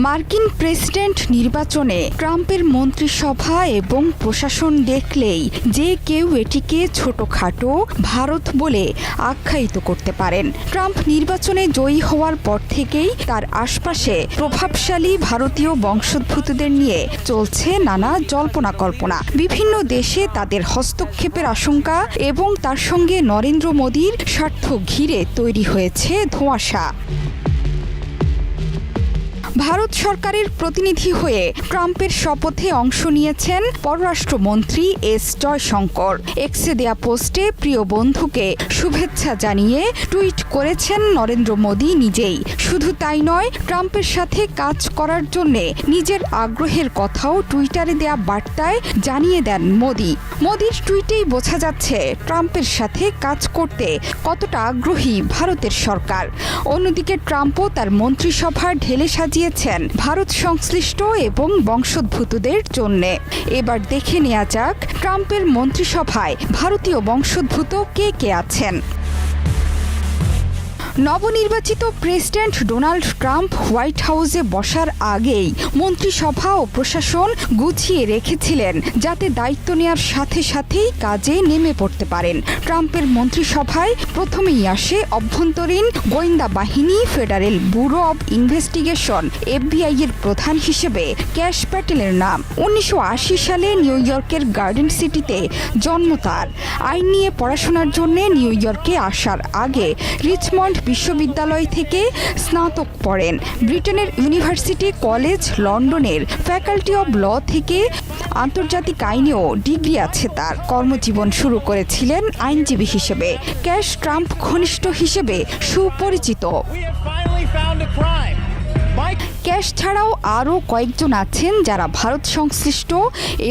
মার্কিন প্রেসিডেন্ট নির্বাচনে ট্রাম্পের মন্ত্রিসভা এবং প্রশাসন দেখলেই যে কেউ এটিকে ছোটখাটো ভারত বলে আখ্যায়িত করতে পারেন। ট্রাম্প নির্বাচনে জয়ী হওয়ার পর থেকেই তার আশপাশে প্রভাবশালী ভারতীয় বংশোদ্ভূতদের নিয়ে চলছে নানা জল্পনা কল্পনা। বিভিন্ন দেশে তাদের হস্তক্ষেপের আশঙ্কা এবং তার সঙ্গে নরেন্দ্র মোদীর স্বার্থ ঘিরে তৈরি হয়েছে ধোঁয়াশা। ভারত সরকারের প্রতিনিধি হয়ে ট্রাম্পের শপথে অংশ নিয়েছেন পররাষ্ট্রমন্ত্রী এস জয়শঙ্কর। এক্সে দেয়া পোস্টে প্রিয় বন্ধুকে শুভেচ্ছা জানিয়ে টুইট করেছেন নরেন্দ্র মোদী নিজেই। শুধু তাই নয়, ট্রাম্পের সাথে কাজ করার জন্যে নিজের আগ্রহের কথাও টুইটারে দেয়া বার্তায় জানিয়ে দেন মোদী। মোদীর টুইটেই বোঝা যাচ্ছে ট্রাম্পের সাথে কাজ করতে কতটা আগ্রহী ভারতের সরকার। অন্যদিকে ট্রাম্পও তার মন্ত্রিসভা ঢেলে সাজিয়েছেন ভারত সংশ্লিষ্ট এবং বংশোদ্ভূতদের জন্য। এবার দেখে নেওয়া যাক ট্রাম্পের মন্ত্রিসভায় ভারতীয় বংশোদ্ভূত কে কে আছেন। নবনির্বাচিত প্রেসিডেন্ট ডোনাল্ড ট্রাম্প হোয়াইট হাউসে বসার আগেই মন্ত্রিসভা ও প্রশাসন গুছিয়ে রেখেছিলেন যাতে দায়িত্ব নেওয়ার সাথে সাথেই কাজে নেমে পড়তে পারেন। ট্রাম্পের মন্ত্রিসভায় প্রথমেই আসে অভ্যন্তরীণ গোয়েন্দা বাহিনী federal bureau of investigation FBI এর প্রধান হিসেবে ক্যাশ প্যাটেলের নাম। 1980 সালে নিউ ইয়র্কের গার্ডেন সিটিতে জন্ম তার। আইন নিয়ে পড়াশোনার জন্য নিউ ইয়র্কে আসার আগে রিচমন্ড বিশ্ববিদ্যালয় থেকে স্নাতক পড়েন। ব্রিটেনের ইউনিভার্সিটি কলেজ লন্ডনের ফ্যাকাল্টি অব ল থেকে আন্তর্জাতিক আইনেও ডিগ্রি আছে তার। কর্মজীবন শুরু করেছিলেন আইনজীবী হিসেবে। ক্যাশ ট্রাম্প ঘনিষ্ঠ হিসেবে সুপরিচিত। ক্যাশ ছাড়াও আরও কয়েকজন আছেন যারা ভারত সংশ্লিষ্ট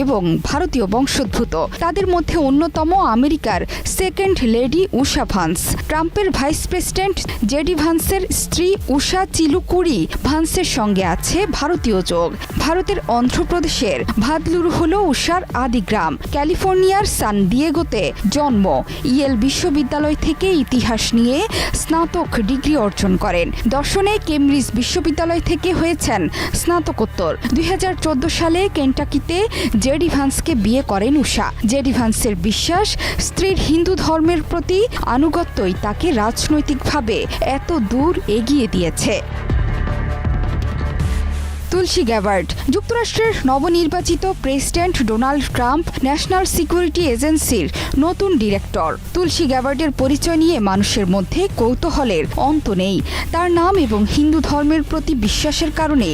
এবং ভারতীয় বংশোদ্ভূত। তাদের মধ্যে অন্যতম আমেরিকার সেকেন্ড লেডি উষা ভান্স। ট্রাম্পের ভাইস প্রেসিডেন্ট জেডি ভান্সের স্ত্রী উষা চিলুকুরি ভান্সের সঙ্গে আছে ভারতীয় যোগ। ভারতের অন্ধ্রপ্রদেশের ভাদলুরু হল উষার আদি গ্রাম। ক্যালিফোর্নিয়ার সান দিয়েগোতে জন্ম। ইয়েল বিশ্ববিদ্যালয় থেকে ইতিহাস নিয়ে স্নাতক ডিগ্রি অর্জন করেন। দর্শনে কেমব্রিজ বিশ্ববিদ্যালয় থেকে হয়েছেন স্নাতকোত্তর। 2014 সালে কেন্টাকিতে জেডি ভান্সকে বিয়ে করেন উষা। জেডি ভান্সের বিশ্বাস, স্ত্রীর হিন্দু ধর্মের প্রতি আনুগত্যই তাকে রাজনৈতিকভাবে এত দূর এগিয়ে দিয়েছে। তুলসী গ্যাবার্ড। যুক্তরাষ্ট্রের নবনির্বাচিত president Donald Trump national security এজেন্সির নতুন ডিরেক্টর। তুলসী গ্যাবার্ডের পরিচয় নিয়ে মানুষের মধ্যে কৌতূহলের অন্ত নেই। তার নাম এবং হিন্দু ধর্মের প্রতি বিশ্বাসের কারণে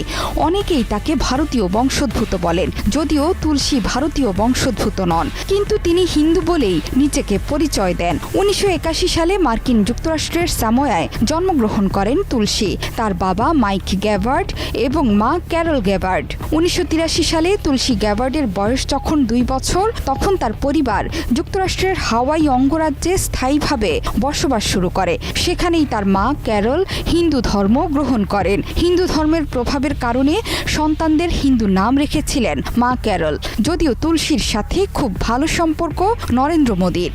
অনেকেই তাকে ভারতীয় বংশোদ্ভূত বলেন। যদিও তুলসী ভারতীয় বংশোদ্ভূত নন, কিন্তু তিনি হিন্দু বলেই নিজেকে পরিচয় দেন। 1981 সালে মার্কিন যুক্তরাষ্ট্রের সামোয়ায় জন্মগ্রহণ করেন তুলসী। তার বাবা মাইক গ্যাবার্ড এবং মা ক্যারল গ্যাবার্ড। 1983 সালে তুলসী গ্যাবার্ডের বয়স যখন 2 বছর, তখন তার পরিবার যুক্তরাষ্ট্রের হাওয়াই অঙ্গরাজ্যে স্থায়ীভাবে বসবাস শুরু করে। সেখানেই তার মা ক্যারল হিন্দু ধর্ম গ্রহণ করেন। হিন্দু ধর্মের প্রভাবের কারণে সন্তানদের হিন্দু নাম রেখেছিলেন মা ক্যারল। যদিও তুলসীর সাথে খুব ভালো সম্পর্ক নরেন্দ্র মোদীর।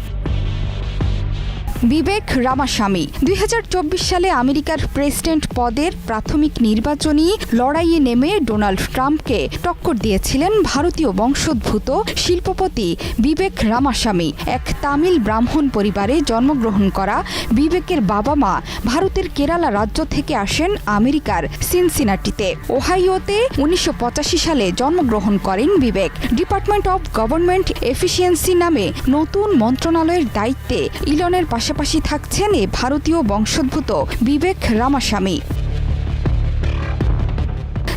বিবেক রামাস্বামী। 2024 সালে আমেরিকার প্রেসিডেন্ট পদের প্রাথমিক নির্বাচনী লড়াইয়ে নেমে ডোনাল্ড ট্রাম্পকে টক্কর দিয়েছিলেন ভারতীয় বংশোদ্ভূত শিল্পপতি বিবেক রামাস্বামী। এক তামিল ব্রাহ্মণ পরিবারে জন্মগ্রহণ করা বিবেকের বাবা মা ভারতের কেরালা রাজ্য থেকে আসেন আমেরিকার সিনসিনাটিতে। ওহাইওতে 1985 সালে জন্মগ্রহণ করেন বিবেক। ডিপার্টমেন্ট অব গভর্নমেন্ট এফিসিয়েন্সি নামে নতুন মন্ত্রণালয়ের দায়িত্বে ইলনের পাশাপাশি থাকছেন এ ভারতীয় বংশোদ্ভূত বিবেক রামাস্বামী।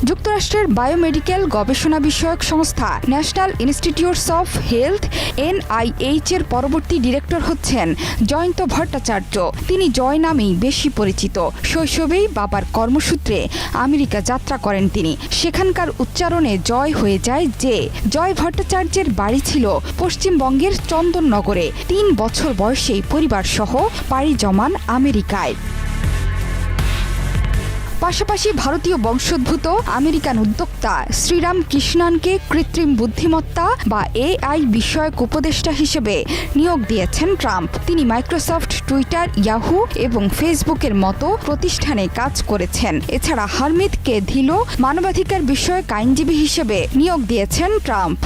যুক্তরাষ্ট্রের বায়োমেডিক্যাল গবেষণা বিষয়ক সংস্থা national institutes of health NIH এর পরবর্তী ডিরেক্টর হচ্ছেন জয়ন্ত ভট্টাচার্য। তিনি জয় নামেই বেশি পরিচিত। শৈশবেই বাবার কর্মসূত্রে আমেরিকা যাত্রা করেন তিনি। সেখানকার উচ্চারণে জয় হয়ে যায় যে। জয় ভট্টাচার্যের বাড়ি ছিল পশ্চিমবঙ্গের চন্দননগরে। 3 বছর বয়সেই পরিবারসহ পাড়ি জমান আমেরিকায়। পাশাপাশি ভারতীয় বংশোদ্ভূত আমেরিকান উদ্যোক্তা শ্রীরাম কৃষ্ণানকে কৃত্রিম বুদ্ধিমত্তা বা AI বিষয়ক উপদেষ্টা হিসেবে নিয়োগ দিয়েছেন ট্রাম্প। তিনি মাইক্রোসফট, টুইটার, ইয়াহু এবং ফেসবুকের মতো প্রতিষ্ঠানে কাজ করেছেন। এছাড়া হারমিত কে ধিলো মানবাধিকার বিষয়ক আইনজীবী হিসেবে নিয়োগ দিয়েছেন ট্রাম্প।